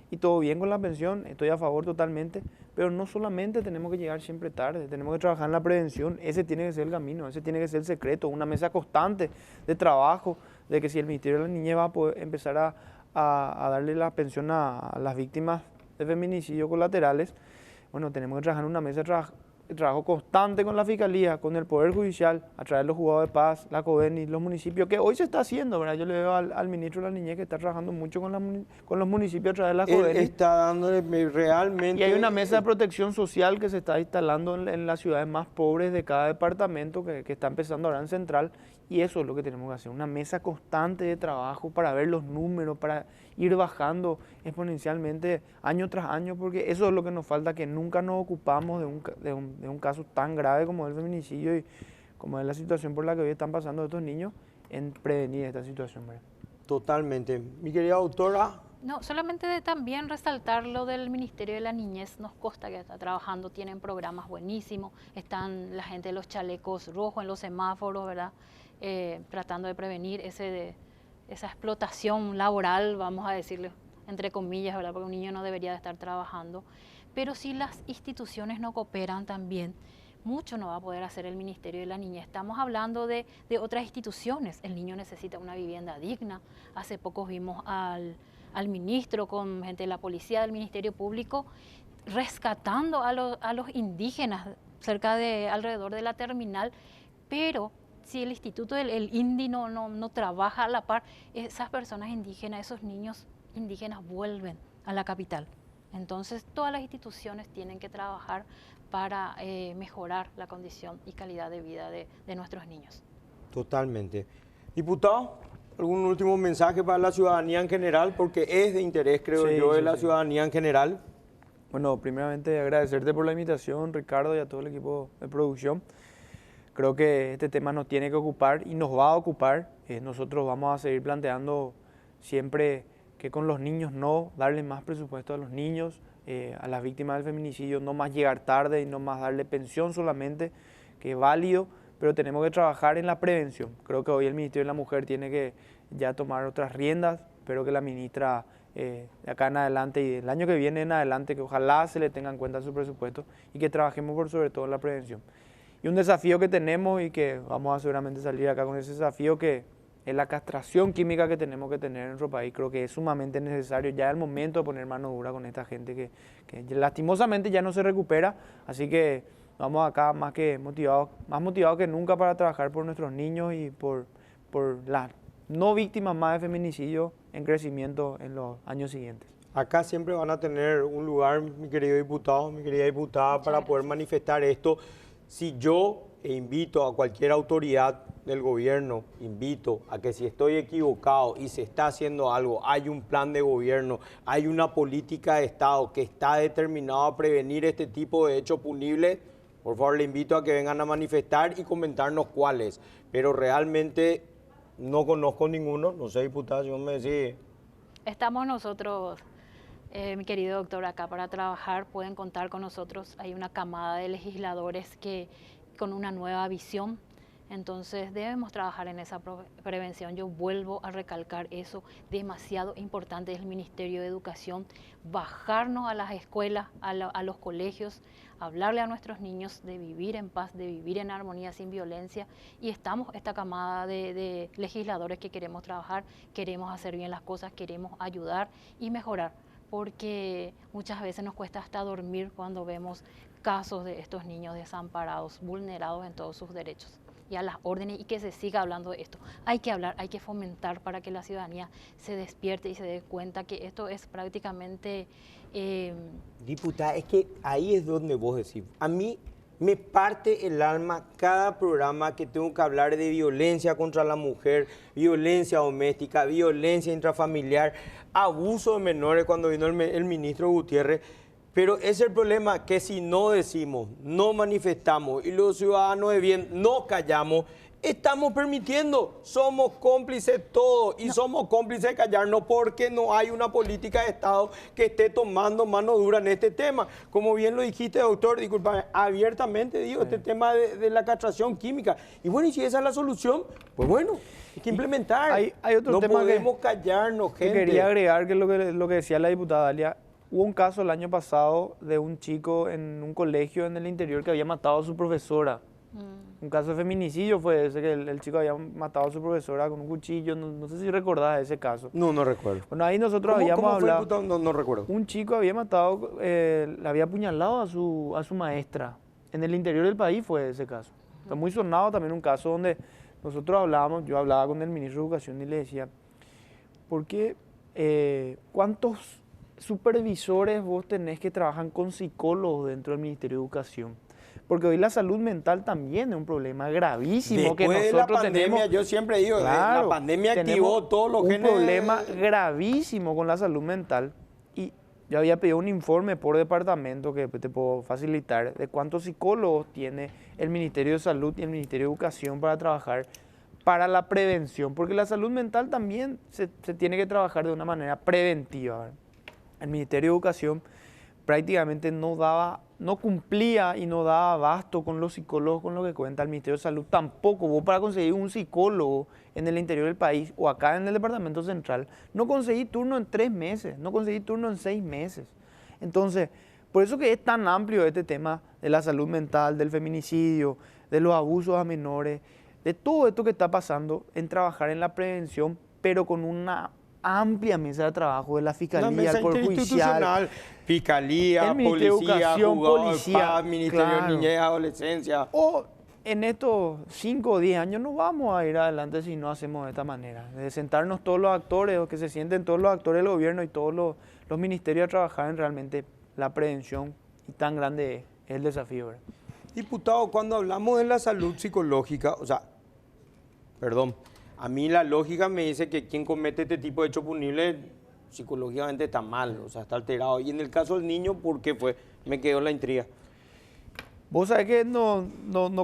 [SPEAKER 3] y todo bien con la pensión, estoy a favor totalmente, pero no solamente tenemos que llegar siempre tarde, tenemos que trabajar en la prevención, ese tiene que ser el camino, ese tiene que ser el secreto, una mesa constante de trabajo, de que si el Ministerio de la Niñez va a poder empezar a darle la pensión a las víctimas de feminicidio colaterales, bueno, tenemos que trabajar en una mesa de trabajo constante con la Fiscalía, con el Poder Judicial, a través de los juzgados de paz, la CODENI, los municipios, que hoy se está haciendo, ¿verdad? Yo le veo al ministro de la Niñez que está trabajando mucho con los municipios a través de la CODENI.
[SPEAKER 1] Él está dándole realmente...
[SPEAKER 3] Y hay una mesa de protección social que se está instalando en las ciudades más pobres de cada departamento, que está empezando ahora en Central, y eso es lo que tenemos que hacer, una mesa constante de trabajo para ver los números, para ir bajando exponencialmente año tras año, porque eso es lo que nos falta, que nunca nos ocupamos de un caso tan grave como el feminicidio y como es la situación por la que hoy están pasando estos niños, en prevenir esta situación, ¿verdad?
[SPEAKER 1] Totalmente. Mi querida doctora.
[SPEAKER 2] No, solamente de también resaltar lo del Ministerio de la Niñez, nos consta que está trabajando, tienen programas buenísimos, están la gente de los chalecos rojos en los semáforos, ¿verdad? Tratando de prevenir esa explotación laboral, vamos a decirle, entre comillas, ¿verdad? Porque un niño no debería de estar trabajando. Pero si las instituciones no cooperan también, mucho no va a poder hacer el Ministerio de la Niñez. Estamos hablando de otras instituciones. El niño necesita una vivienda digna. Hace poco vimos al ministro con gente de la policía, del Ministerio Público, rescatando a los indígenas alrededor de la terminal, pero si el instituto del INDI no trabaja a la par, esas personas indígenas, esos niños indígenas vuelven a la capital. Entonces, todas las instituciones tienen que trabajar para mejorar la condición y calidad de vida de nuestros niños.
[SPEAKER 1] Totalmente. Diputado, ¿algún último mensaje para la ciudadanía en general? Porque es de interés, creo yo, de la ciudadanía en general.
[SPEAKER 3] Bueno, primeramente agradecerte por la invitación, Ricardo, y a todo el equipo de producción. Creo que este tema nos tiene que ocupar y nos va a ocupar. Nosotros vamos a seguir planteando siempre que con los niños no darle más presupuesto a los niños, a las víctimas del feminicidio, no más llegar tarde y no más darle pensión solamente, que es válido, pero tenemos que trabajar en la prevención. Creo que hoy el Ministerio de la Mujer tiene que ya tomar otras riendas. Espero que la ministra de acá en adelante y el año que viene en adelante, que ojalá se le tenga en cuenta su presupuesto y que trabajemos por sobre todo en la prevención. Y un desafío que tenemos y que vamos a seguramente salir acá con ese desafío, que es la castración química que tenemos que tener en nuestro país. Creo que es sumamente necesario, ya es el momento de poner mano dura con esta gente que lastimosamente ya no se recupera, así que vamos acá más motivados que nunca para trabajar por nuestros niños y por las no víctimas más de feminicidio en crecimiento en los años siguientes.
[SPEAKER 1] Acá siempre van a tener un lugar, mi querido diputado, mi querida diputada, para poder manifestar esto. Si yo invito a cualquier autoridad del gobierno, invito a que si estoy equivocado y se está haciendo algo, hay un plan de gobierno, hay una política de Estado que está determinado a prevenir este tipo de hechos punibles, por favor le invito a que vengan a manifestar y comentarnos cuáles. Pero realmente no conozco ninguno, no sé, diputada, si vos me decís.
[SPEAKER 2] Estamos nosotros, mi querido doctor, acá para trabajar, pueden contar con nosotros. Hay una camada de legisladores que con una nueva visión, entonces debemos trabajar en esa prevención. Yo vuelvo a recalcar eso, demasiado importante es el Ministerio de Educación, bajarnos a las escuelas, a los colegios, hablarle a nuestros niños de vivir en paz, de vivir en armonía, sin violencia, y estamos esta camada de legisladores que queremos trabajar, queremos hacer bien las cosas, queremos ayudar y mejorar, porque muchas veces nos cuesta hasta dormir cuando vemos casos de estos niños desamparados, vulnerados en todos sus derechos y a las órdenes, y que se siga hablando de esto. Hay que hablar, hay que fomentar para que la ciudadanía se despierte y se dé cuenta que esto es prácticamente...
[SPEAKER 1] Diputada, es que ahí es donde vos decís, a mí me parte el alma cada programa que tengo que hablar de violencia contra la mujer, violencia doméstica, violencia intrafamiliar, abuso de menores, cuando vino el ministro Gutiérrez. Pero ese es el problema, que si no decimos, no manifestamos y los ciudadanos de bien no callamos, estamos permitiendo, somos cómplices todos y somos cómplices de callarnos porque no hay una política de Estado que esté tomando mano dura en este tema. Como bien lo dijiste, doctor, disculpa, abiertamente digo, este tema de la castración química. Y bueno, y si esa es la solución, pues bueno, hay que implementar.
[SPEAKER 3] Hay otro
[SPEAKER 1] no
[SPEAKER 3] tema
[SPEAKER 1] podemos callarnos, gente.
[SPEAKER 3] Que quería agregar, que lo que decía la diputada Dalia. Hubo un caso el año pasado de un chico en un colegio en el interior que había matado a su profesora. Un caso de feminicidio fue ese, que el chico había matado a su profesora con un cuchillo. No sé si recordás ese caso.
[SPEAKER 1] No, no recuerdo.
[SPEAKER 3] Bueno, ahí nosotros habíamos hablado.
[SPEAKER 1] Fue, no recuerdo.
[SPEAKER 3] Un chico había matado, le había apuñalado a su maestra. En el interior del país fue ese caso. Está muy sonado también un caso donde nosotros hablábamos, yo hablaba con el ministro de Educación y le decía, ¿por qué? ¿Cuántos supervisores vos tenés que trabajan con psicólogos dentro del Ministerio de Educación? Porque hoy la salud mental también es un problema gravísimo.
[SPEAKER 1] Después
[SPEAKER 3] que nosotros
[SPEAKER 1] de la pandemia,
[SPEAKER 3] tenemos.
[SPEAKER 1] yo siempre digo,
[SPEAKER 3] Claro,
[SPEAKER 1] la pandemia activó todos los genes.
[SPEAKER 3] Un problema gravísimo con la salud mental. Y yo había pedido un informe por departamento que te puedo facilitar de cuántos psicólogos tiene el Ministerio de Salud y el Ministerio de Educación para trabajar para la prevención. Porque la salud mental también se tiene que trabajar de una manera preventiva, ¿verdad? El Ministerio de Educación prácticamente no cumplía y no daba abasto con los psicólogos, con lo que cuenta el Ministerio de Salud. Tampoco vos, para conseguir un psicólogo en el interior del país o acá en el Departamento Central, no conseguí turno en 3 meses, no conseguí turno en 6 meses. Entonces, por eso que es tan amplio este tema de la salud mental, del feminicidio, de los abusos a menores, de todo esto que está pasando, en trabajar en la prevención, pero con una amplia mesa de trabajo de la Fiscalía, el Poder Judicial,
[SPEAKER 1] Fiscalía, Policía, Paz, Ministerio de Niñez y Adolescencia.
[SPEAKER 3] O en estos 5 o 10 años no vamos a ir adelante si no hacemos de esta manera. De sentarnos todos los actores, o que se sienten todos los actores del gobierno y todos los ministerios a trabajar en realmente la prevención, y tan grande es el desafío, ¿verdad?
[SPEAKER 1] Diputado, cuando hablamos de la salud psicológica, a mí la lógica me dice que quien comete este tipo de hechos punibles psicológicamente está mal, está alterado. Y en el caso del niño, ¿por qué fue? Me quedó la intriga.
[SPEAKER 3] Vos sabés que no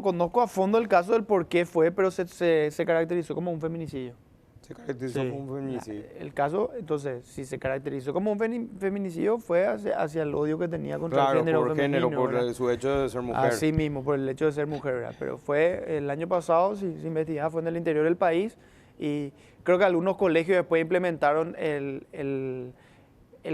[SPEAKER 3] conozco a fondo el caso del por qué fue, pero se caracterizó como un feminicidio.
[SPEAKER 1] Se caracterizó como un feminicidio.
[SPEAKER 3] El caso, entonces, si se caracterizó como un feminicidio, fue hacia el odio que tenía contra el género femenino.
[SPEAKER 1] Por su hecho de ser mujer.
[SPEAKER 3] Así mismo, por el hecho de ser mujer, ¿verdad? Pero fue el año pasado, si investigaba, fue en el interior del país, Y creo que algunos colegios después implementaron el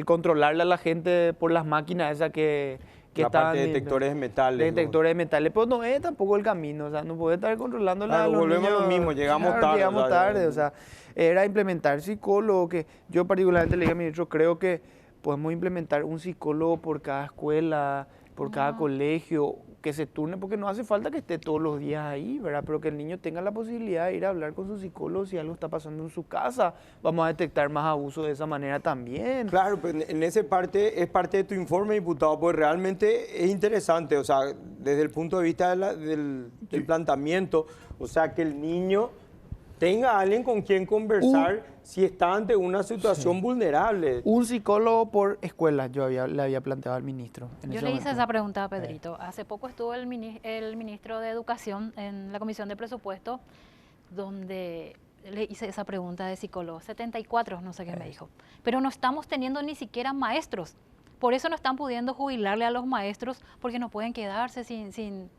[SPEAKER 3] controlarle a la gente por las máquinas esas que
[SPEAKER 1] la
[SPEAKER 3] estaban
[SPEAKER 1] parte de detectores de metales.
[SPEAKER 3] detectores de metales, pero no es tampoco el camino, o sea, no puede estar controlando
[SPEAKER 1] Claro,
[SPEAKER 3] a los
[SPEAKER 1] volvemos a
[SPEAKER 3] niños.
[SPEAKER 1] lo mismo, llegamos
[SPEAKER 3] Claro,
[SPEAKER 1] tarde,
[SPEAKER 3] llegamos
[SPEAKER 1] o sea,
[SPEAKER 3] tarde, o sea, era implementar psicólogos, que yo particularmente le dije a mi ministro, creo que podemos implementar un psicólogo por cada escuela, por cada colegio, que se turne, porque no hace falta que esté todos los días ahí, ¿verdad? Pero que el niño tenga la posibilidad de ir a hablar con su psicólogo si algo está pasando en su casa. Vamos a detectar más abuso de esa manera también.
[SPEAKER 1] Claro, pues en esa parte es parte de tu informe, diputado, pues realmente es interesante, o sea, desde el punto de vista del planteamiento, o sea, que el niño tenga a alguien con quien conversar si está ante una situación vulnerable.
[SPEAKER 3] Un psicólogo por escuela, le había planteado al ministro.
[SPEAKER 2] Yo le hice esa pregunta a Pedrito. Hace poco estuvo el ministro de Educación en la Comisión de Presupuesto, donde le hice esa pregunta de psicólogo. 74, no sé qué me dijo. Pero no estamos teniendo ni siquiera maestros. Por eso no están pudiendo jubilarle a los maestros, porque no pueden quedarse sin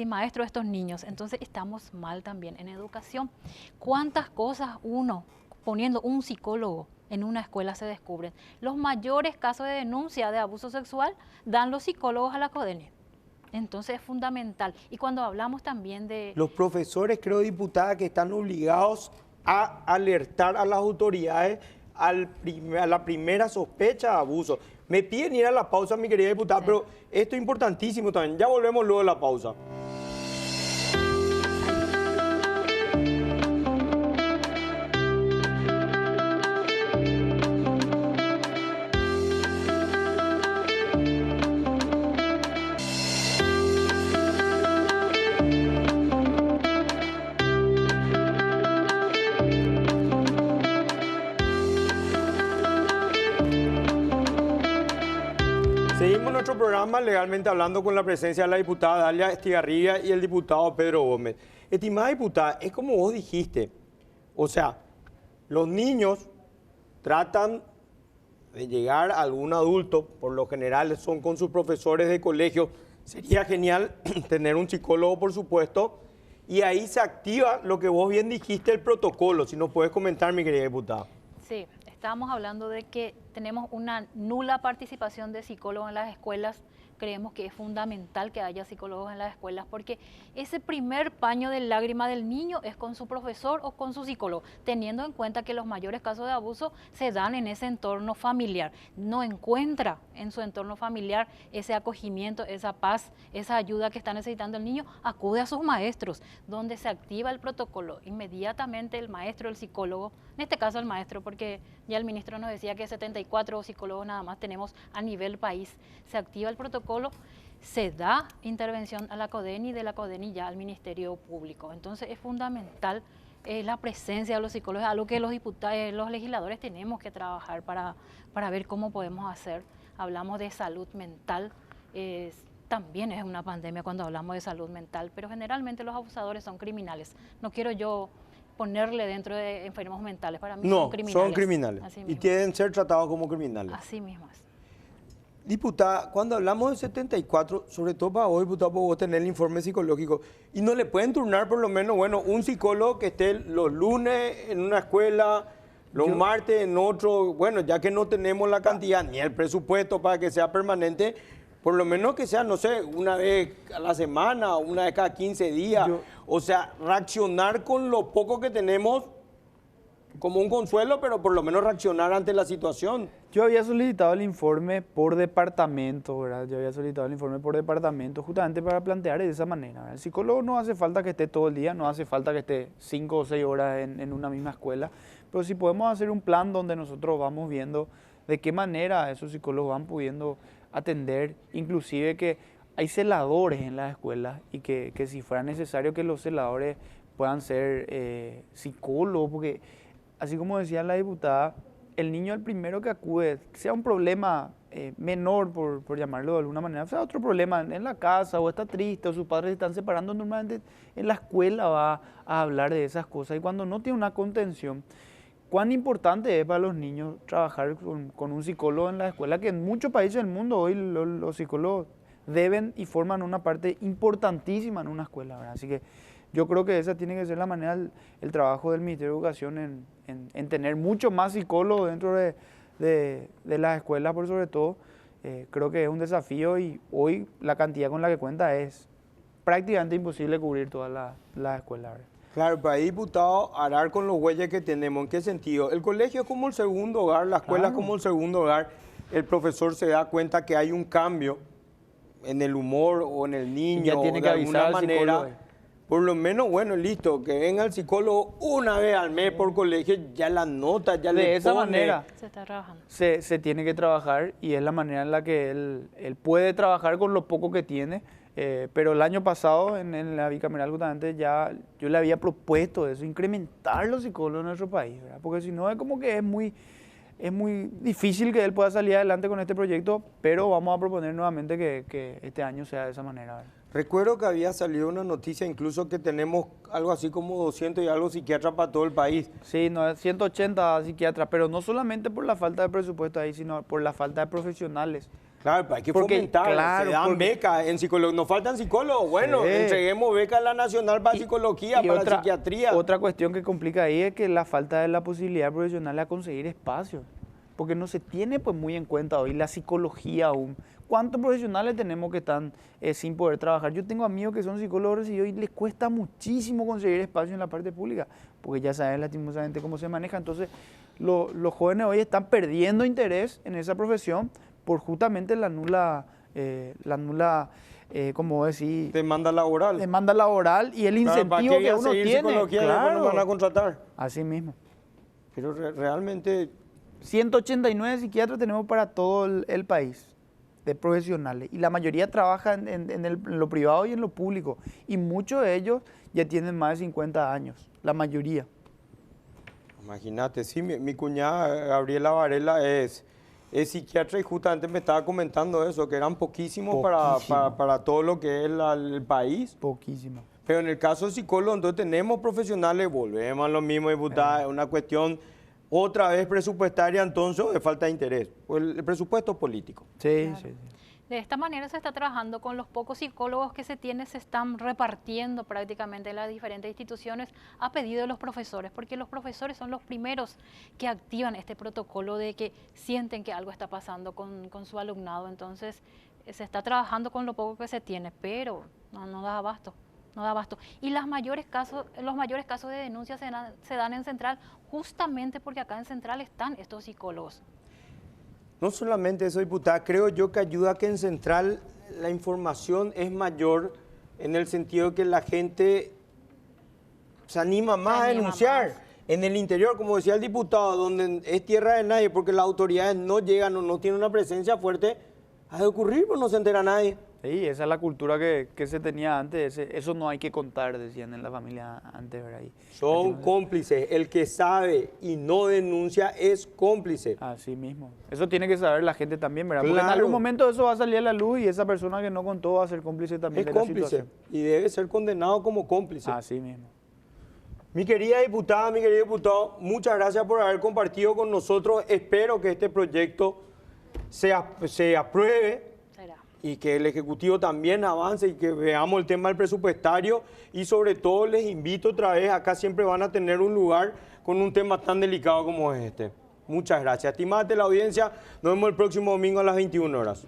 [SPEAKER 2] maestros estos niños. Entonces estamos mal también en educación. ¿Cuántas cosas uno, poniendo un psicólogo en una escuela, se descubren? Los mayores casos de denuncia de abuso sexual dan los psicólogos a la CODENI. Entonces es fundamental. Y cuando hablamos también de...
[SPEAKER 1] Los profesores, creo, diputada, que están obligados a alertar a las autoridades a la primera sospecha de abuso. Me piden ir a la pausa, mi querida diputada,
[SPEAKER 2] Sí.
[SPEAKER 1] pero esto es importantísimo también. Ya volvemos luego de la pausa. Seguimos nuestro programa Legalmente Hablando con la presencia de la diputada Dalia Estigarribia y el diputado Pedro Gómez. Estimada diputada, es como vos dijiste, o sea, los niños tratan de llegar a algún adulto, por lo general son con sus profesores de colegio. Sería genial tener un psicólogo, por supuesto, y ahí se activa lo que vos bien dijiste, el protocolo. Si nos puedes comentar, mi querida diputada.
[SPEAKER 2] Sí, estábamos hablando de que tenemos una nula participación de psicólogos en las escuelas. Creemos que es fundamental que haya psicólogos en las escuelas porque ese primer paño de lágrima del niño es con su profesor o con su psicólogo, teniendo en cuenta que los mayores casos de abuso se dan en ese entorno familiar. No encuentra en su entorno familiar ese acogimiento, esa paz, esa ayuda que está necesitando el niño, acude a sus maestros, donde se activa el protocolo. Inmediatamente el maestro, el psicólogo, en este caso el maestro, porque ya el ministro nos decía que 74 psicólogos nada más tenemos a nivel país, se activa el protocolo, se da intervención a la CODENI, de la CODENI ya al Ministerio Público. Entonces es fundamental la presencia de los psicólogos, algo que los diputados, los legisladores tenemos que trabajar para ver cómo podemos hacer. Hablamos de salud mental, también es una pandemia cuando hablamos de salud mental, pero generalmente los abusadores son criminales. No quiero yo ponerle dentro de enfermos mentales, para mí son criminales.
[SPEAKER 1] No, son criminales
[SPEAKER 2] Así
[SPEAKER 1] y
[SPEAKER 2] mismo.
[SPEAKER 1] quieren ser tratados como criminales.
[SPEAKER 2] Así mismo es.
[SPEAKER 1] Diputada, cuando hablamos de 74, sobre todo para vos, diputado, porque vos tenés el informe psicológico, y no le pueden turnar por lo menos, bueno, un psicólogo que esté los lunes en una escuela, los martes en otro, bueno, ya que no tenemos la cantidad ni el presupuesto para que sea permanente, por lo menos que sea, no sé, una vez a la semana, una vez cada 15 días, o sea, reaccionar con lo poco que tenemos como un consuelo, pero por lo menos reaccionar ante la situación.
[SPEAKER 3] Yo había solicitado el informe por departamento, ¿verdad? Yo había solicitado el informe por departamento justamente para plantear de esa manera, ¿verdad? El psicólogo no hace falta que esté todo el día, no hace falta que esté 5 o 6 horas en una misma escuela, pero si podemos hacer un plan donde nosotros vamos viendo de qué manera esos psicólogos van pudiendo atender, inclusive que hay celadores en las escuelas y que si fuera necesario que los celadores puedan ser psicólogos, porque así como decía la diputada, el niño el primero que acude, sea un problema menor, por llamarlo de alguna manera, sea otro problema en la casa, o está triste, o sus padres se están separando, normalmente en la escuela va a hablar de esas cosas. Y cuando no tiene una contención, cuán importante es para los niños trabajar con un psicólogo en la escuela, que en muchos países del mundo hoy los psicólogos deben y forman una parte importantísima en una escuela, ¿verdad? Así que Yo creo que esa tiene que ser la manera, el trabajo del Ministerio de Educación en tener mucho más psicólogos dentro de las escuelas, por sobre todo. Creo que es un desafío y hoy la cantidad con la que cuenta es prácticamente imposible cubrir todas las escuelas, ¿verdad?
[SPEAKER 1] Claro, para ahí, diputado, arar con los huellas que tenemos. ¿En qué sentido? El colegio es como el segundo hogar, la escuela es como el segundo hogar. El profesor se da cuenta que hay un cambio en el humor o en el niño,
[SPEAKER 3] ya tiene
[SPEAKER 1] o
[SPEAKER 3] que
[SPEAKER 1] de alguna
[SPEAKER 3] avisar al
[SPEAKER 1] manera.
[SPEAKER 3] psicólogo.
[SPEAKER 1] Por lo menos, bueno, listo, que venga el psicólogo una vez al mes por colegio, ya la nota, ya le
[SPEAKER 3] De esa
[SPEAKER 1] pone.
[SPEAKER 3] manera
[SPEAKER 2] Se está trabajando.
[SPEAKER 3] se tiene que trabajar y es la manera en la que él puede trabajar con lo poco que tiene. Pero el año pasado en la bicameral justamente ya yo le había propuesto eso, incrementar los psicólogos en nuestro país, ¿verdad? Porque si no es como que es muy difícil que él pueda salir adelante con este proyecto, pero vamos a proponer nuevamente que este año sea de esa manera, ¿verdad?
[SPEAKER 1] Recuerdo que había salido una noticia incluso que tenemos algo así como 200 y algo psiquiatras para todo el país.
[SPEAKER 3] Sí, no, 180 psiquiatras, pero no solamente por la falta de presupuesto ahí, sino por la falta de profesionales.
[SPEAKER 1] Claro, hay que
[SPEAKER 3] Porque,
[SPEAKER 1] fomentar,
[SPEAKER 3] claro,
[SPEAKER 1] se dan
[SPEAKER 3] porque-
[SPEAKER 1] becas en psicología. Nos faltan psicólogos, bueno,
[SPEAKER 3] Sí.
[SPEAKER 1] entreguemos becas a la Nacional para psicología,
[SPEAKER 3] Y
[SPEAKER 1] para psiquiatría.
[SPEAKER 3] Otra cuestión que complica ahí es que la falta de la posibilidad profesional a conseguir espacios, porque no se tiene pues muy en cuenta hoy la psicología aún. ¿Cuántos profesionales tenemos que están sin poder trabajar? Yo tengo amigos que son psicólogos recibidos y les cuesta muchísimo conseguir espacio en la parte pública, porque ya saben lastimosamente cómo se maneja. Entonces, los jóvenes hoy están perdiendo interés en esa profesión por justamente la nula, como decir,
[SPEAKER 1] Demanda laboral.
[SPEAKER 3] demanda laboral y el
[SPEAKER 1] Claro, ¿para
[SPEAKER 3] incentivo
[SPEAKER 1] qué
[SPEAKER 3] que uno
[SPEAKER 1] seguir
[SPEAKER 3] tiene.
[SPEAKER 1] psicología y después nos van a contratar?
[SPEAKER 3] Así mismo.
[SPEAKER 1] Pero realmente,
[SPEAKER 3] 189 psiquiatras tenemos para todo el país de profesionales y la mayoría trabaja en lo privado y en lo público y muchos de ellos ya tienen más de 50 años, la mayoría.
[SPEAKER 1] imagínate, sí, mi cuñada Gabriela Varela es psiquiatra y justamente me estaba comentando eso, que eran poquísimos
[SPEAKER 3] Poquísimo.
[SPEAKER 1] para todo lo que es el país.
[SPEAKER 3] Poquísimo.
[SPEAKER 1] Pero en el caso de psicólogos, entonces tenemos profesionales, volvemos a lo mismo, diputada, es una cuestión otra vez presupuestaria, entonces de falta de interés. Pues el presupuesto es político.
[SPEAKER 3] Sí,
[SPEAKER 2] Claro.
[SPEAKER 3] sí, sí.
[SPEAKER 2] De esta manera se está trabajando con los pocos psicólogos que se tiene, se están repartiendo prácticamente en las diferentes instituciones a pedido de los profesores, porque los profesores son los primeros que activan este protocolo de que sienten que algo está pasando con su alumnado. Entonces se está trabajando con lo poco que se tiene, pero no da abasto. No da abasto. Y los mayores casos de denuncia se dan en Central justamente porque acá en Central están estos psicólogos.
[SPEAKER 1] No solamente eso, diputada, creo yo que ayuda a que en Central la información es mayor en el sentido de que la gente se anima más a
[SPEAKER 2] anima
[SPEAKER 1] denunciar.
[SPEAKER 2] más.
[SPEAKER 1] En el interior, como decía el diputado, donde es tierra de nadie, porque las autoridades no llegan o no tienen una presencia fuerte, ha de ocurrir, pues no se entera nadie.
[SPEAKER 3] Sí, esa es la cultura que se tenía antes, eso no hay que contar, decían en la familia antes, ¿verdad?
[SPEAKER 1] Son cómplices. El que sabe y no denuncia es cómplice.
[SPEAKER 3] Así mismo. Eso tiene que saber la gente también, ¿verdad? Porque en
[SPEAKER 1] Claro.
[SPEAKER 3] algún momento eso va a salir a la luz y esa persona que no contó va a ser cómplice también
[SPEAKER 1] Es
[SPEAKER 3] de la
[SPEAKER 1] cómplice
[SPEAKER 3] situación.
[SPEAKER 1] y debe ser condenado como cómplice.
[SPEAKER 3] Así mismo.
[SPEAKER 1] Mi querida diputada, mi querido diputado, muchas gracias por haber compartido con nosotros. Espero que este proyecto se apruebe
[SPEAKER 2] Será.
[SPEAKER 1] y que el Ejecutivo también avance y que veamos el tema del presupuestario. Y sobre todo les invito otra vez, acá siempre van a tener un lugar con un tema tan delicado como este. Muchas gracias. Estimada la audiencia, nos vemos el próximo domingo a las 21 horas.